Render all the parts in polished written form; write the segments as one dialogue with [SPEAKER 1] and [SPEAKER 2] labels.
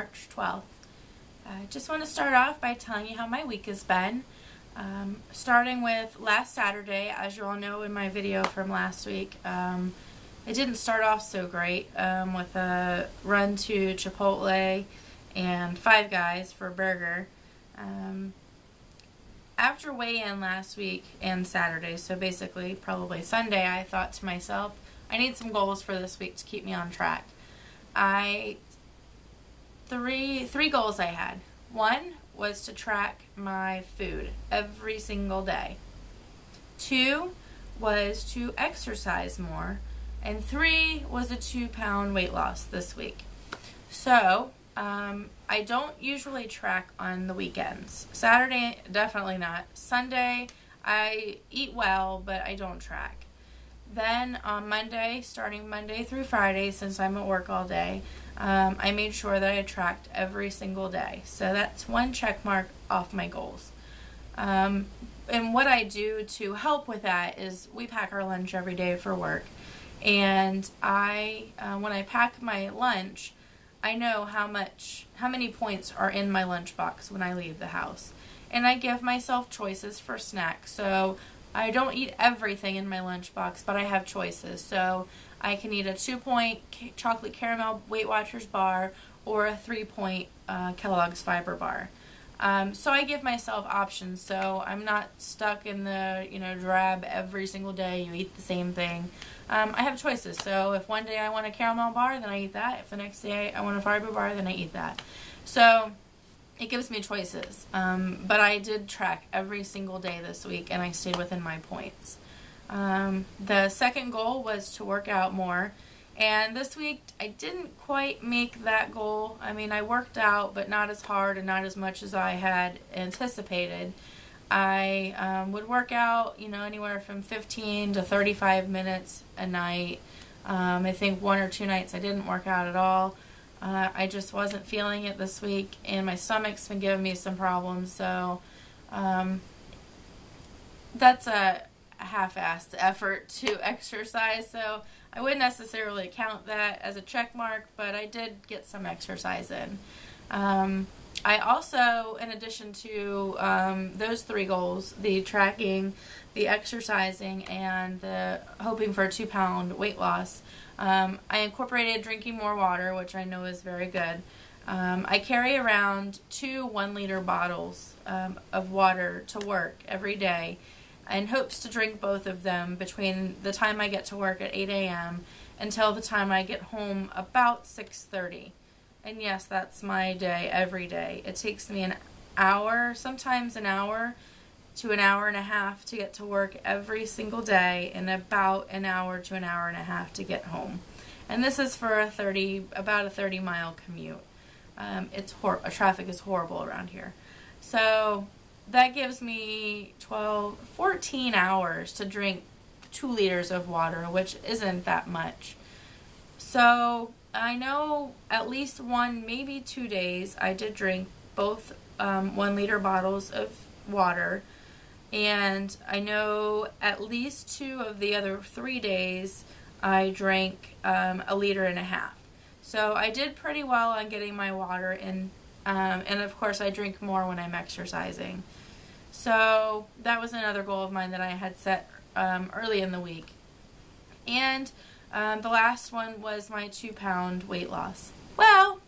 [SPEAKER 1] March 12th. I just want to start off by telling you how my week has been. Starting with last Saturday, as you all know in my video from last week, it didn't start off so great with a run to Chipotle and Five Guys for a burger. After weigh-in last week and Saturday, so basically probably Sunday, I thought to myself, I need some goals for this week to keep me on track. Three goals I had. One was to track my food every single day. 2 was to exercise more. And 3 was a 2-pound weight loss this week. So, I don't usually track on the weekends. Saturday, definitely not. Sunday, I eat well, but I don't track. Then on Monday, starting Monday through Friday, since I'm at work all day, I made sure that I tracked every single day. So that's one check mark off my goals. And what I do to help with that is we pack our lunch every day for work. And when I pack my lunch, I know how many points are in my lunchbox when I leave the house. And I give myself choices for snacks. So I don't eat everything in my lunchbox, but I have choices. So I can eat a 2-point chocolate caramel Weight Watchers bar or a 3-point Kellogg's Fiber bar. So I give myself options, so I'm not stuck in the, drab every single day, you eat the same thing. I have choices, so if one day I want a caramel bar, then I eat that. If the next day I want a fiber bar, then I eat that. So it gives me choices. But I did track every single day this week, and I stayed within my points. The second goal was to work out more. And this week, I didn't quite make that goal. I mean, I worked out, but not as hard and not as much as I had anticipated. I would work out, anywhere from 15 to 35 minutes a night. I think 1 or 2 nights I didn't work out at all. I just wasn't feeling it this week, and my stomach's been giving me some problems, so that's a half-assed effort to exercise, so I wouldn't necessarily count that as a check mark, but I did get some exercise in. I also, in addition to those 3 goals, the tracking, the exercising, and the hoping for a 2-pound weight loss, I incorporated drinking more water, which I know is very good. I carry around 2 1-liter bottles of water to work every day, in hopes to drink both of them between the time I get to work at 8 a.m. until the time I get home about 6:30. And yes, that's my day every day. It takes me an hour, sometimes an hour to an hour and a half to get to work every single day, and about an hour to an hour and a half to get home. And this is for about a 30-mile commute. Traffic is horrible around here. So that gives me 14 hours to drink 2 liters of water, which isn't that much. So I know at least 1, maybe 2 days I did drink both 1-liter bottles of water, and I know at least 2 of the other 3 days I drank 1.5 liters. So I did pretty well on getting my water in. And of course, I drink more when I'm exercising. So that was another goal of mine that I had set early in the week. And the last one was my 2-pound weight loss. Well,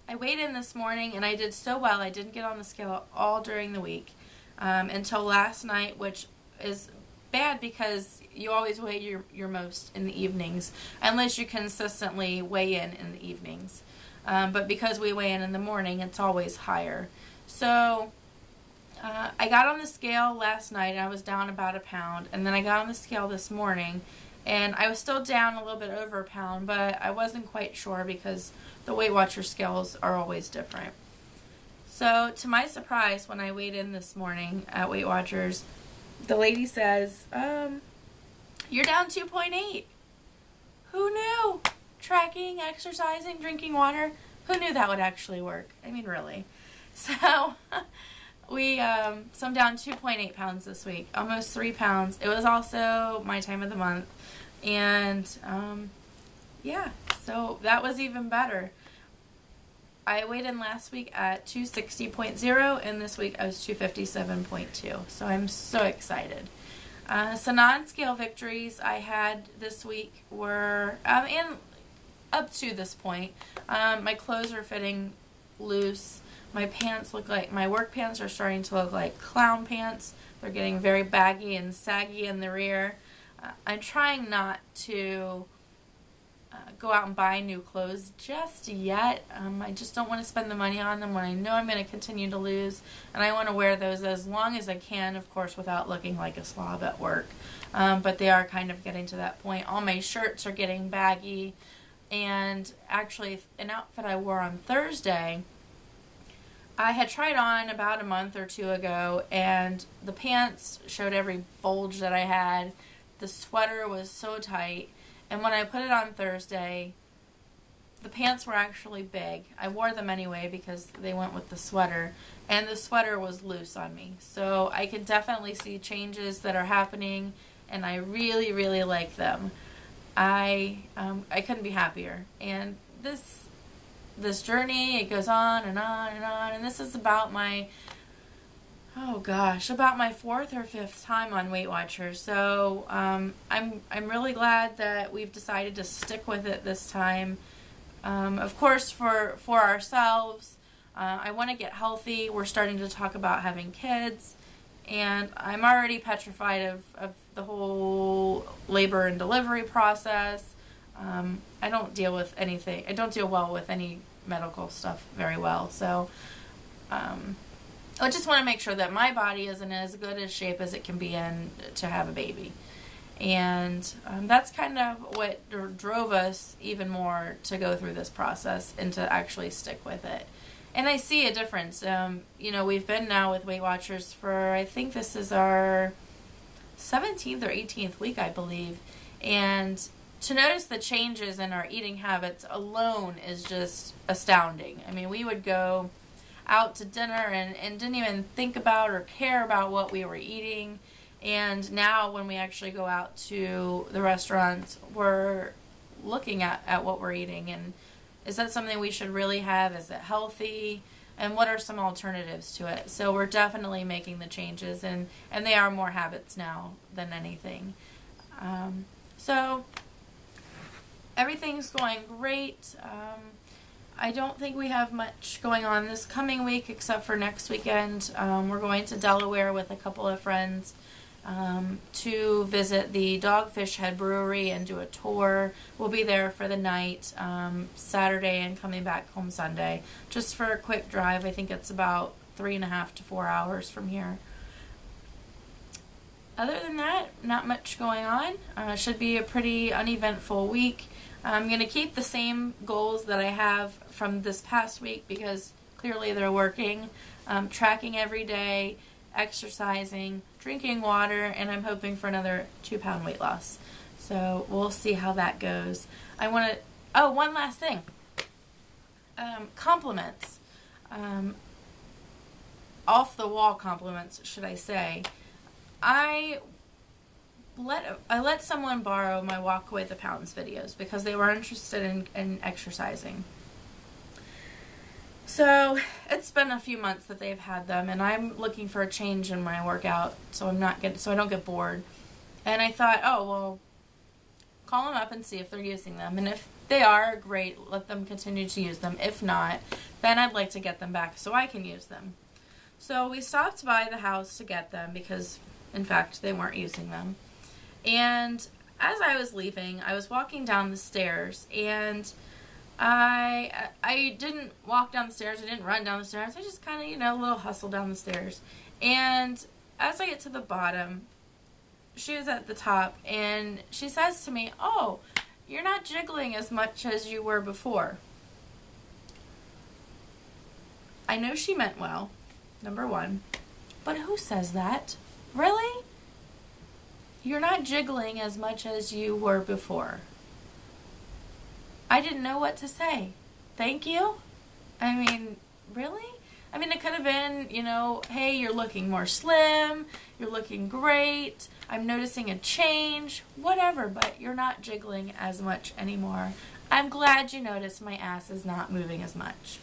[SPEAKER 1] I weighed in this morning, and I did so well. I didn't get on the scale all during the week until last night, which is bad because you always weigh your most in the evenings, unless you consistently weigh in the evenings. But because we weigh in the morning, it's always higher. So I got on the scale last night, and I was down about 1 pound. And then I got on the scale this morning, and I was still down a little bit over 1 pound, but I wasn't quite sure because the Weight Watchers scales are always different. So to my surprise, when I weighed in this morning at Weight Watchers, the lady says, you're down 2.8. Who knew? Tracking, exercising, drinking water. Who knew that would actually work? I mean, really. So, so I'm down 2.8 pounds this week. Almost 3 pounds. It was also my time of the month. And, yeah, so that was even better. I weighed in last week at 260.0, and this week I was 257.2. So I'm so excited. So non-scale victories I had this week were, and up to this point, my clothes are fitting loose. My pants look like, my work pants are starting to look like clown pants. They're getting very baggy and saggy in the rear. I'm trying not to go out and buy new clothes just yet. I just don't want to spend the money on them when I know I'm going to continue to lose, and I want to wear those as long as I can, of course, without looking like a slob at work. But they are kind of getting to that point. All my shirts are getting baggy, and actually an outfit I wore on Thursday, I had tried on about a month or two ago, and the pants showed every bulge that I had. The sweater was so tight. And when I put it on Thursday, the pants were actually big. I wore them anyway because they went with the sweater. And the sweater was loose on me. So I can definitely see changes that are happening. And I really, really like them. I couldn't be happier. And this journey, it goes on and on and on. And this is about my... oh gosh, about my 4th or 5th time on Weight Watchers. So I'm really glad that we've decided to stick with it this time. Of course, for ourselves, I want to get healthy. We're starting to talk about having kids, and I'm already petrified of the whole labor and delivery process. I don't deal with anything. I don't deal well with any medical stuff very well. So I just want to make sure that my body is in as good a shape as it can be in to have a baby. And that's kind of what drove us even more to go through this process and to actually stick with it. And I see a difference. We've been now with Weight Watchers for, I think this is our 17th or 18th week, I believe. And to notice the changes in our eating habits alone is just astounding. I mean, we would go out to dinner and didn't even think about or care about what we were eating. And now when we actually go out to the restaurants, we're looking at what we're eating. And is that something we should really have? Is it healthy? And what are some alternatives to it? So we're definitely making the changes, and they are more habits now than anything. So everything's going great. I don't think we have much going on this coming week except for next weekend. We're going to Delaware with a couple of friends to visit the Dogfish Head Brewery and do a tour. We'll be there for the night, Saturday, and coming back home Sunday. Just for a quick drive. I think it's about 3.5 to 4 hours from here. Other than that, not much going on. Should be a pretty uneventful week. I'm going to keep the same goals that I have from this past week because clearly they're working. Tracking every day, exercising, drinking water, and I'm hoping for another 2-pound weight loss. So we'll see how that goes. I want to... oh, one last thing. Compliments. Off-the-wall compliments, should I say. I let someone borrow my Walk Away the Pounds videos because they were interested in exercising. So it's been a few months that they've had them, and I'm looking for a change in my workout so I don't get bored. And I thought, oh well, call them up and see if they're using them, and if they are, great, let them continue to use them. If not, then I'd like to get them back so I can use them. So we stopped by the house to get them because, in fact, they weren't using them. And as I was leaving, I was walking down the stairs, and I didn't walk down the stairs. I didn't run down the stairs. I just kind of, a little hustle down the stairs. And as I get to the bottom, she was at the top, and she says to me, "Oh, you're not jiggling as much as you were before." I know she meant well, number one. But who says that? Really? You're not jiggling as much as you were before. I didn't know what to say. Thank you? I mean, really? I mean, it could have been, hey, you're looking more slim, you're looking great, I'm noticing a change, whatever, but you're not jiggling as much anymore. I'm glad you noticed my ass is not moving as much.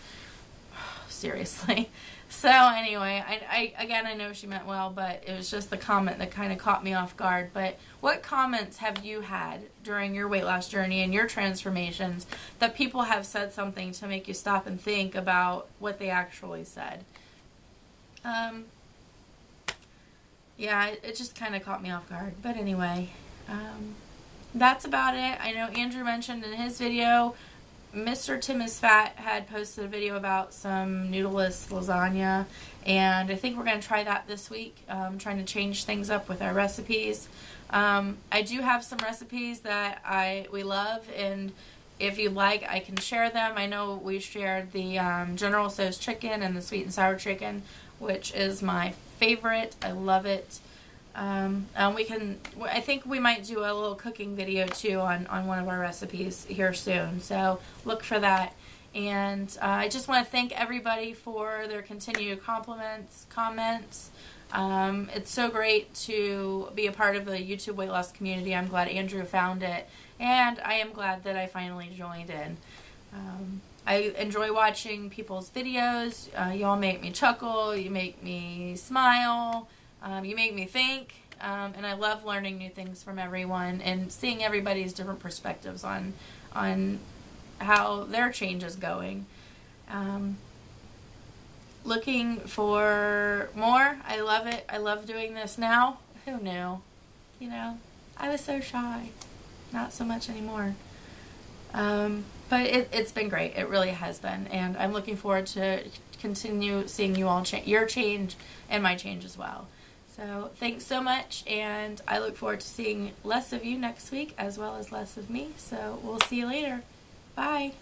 [SPEAKER 1] seriously. So anyway, I know she meant well, but it was just the comment that kind of caught me off guard. But what comments have you had during your weight loss journey and your transformations that people have said something to make you stop and think about what they actually said? Yeah, it just kind of caught me off guard. But anyway, that's about it. I know Andrew mentioned in his video, Mr. Tim is Fat had posted a video about some noodleless lasagna, and I think we're going to try that this week. Trying to change things up with our recipes. I do have some recipes that we love, and if you'd like, I can share them. I know we shared the General Tso's chicken and the sweet and sour chicken, which is my favorite. I love it. I think we might do a little cooking video too on one of our recipes here soon, so look for that. And I just want to thank everybody for their continued comments. It's so great to be a part of the YouTube weight loss community. I'm glad Andrew found it, and I am glad that I finally joined in. I enjoy watching people's videos. Y'all make me chuckle, you make me smile, you make me think, and I love learning new things from everyone and seeing everybody's different perspectives on how their change is going. Looking for more. I love it. I love doing this now. Who knew? You know, I was so shy. Not so much anymore. But it's been great. It really has been. And I'm looking forward to continue seeing you all your change and my change as well. So thanks so much, and I look forward to seeing less of you next week as well as less of me. So we'll see you later. Bye.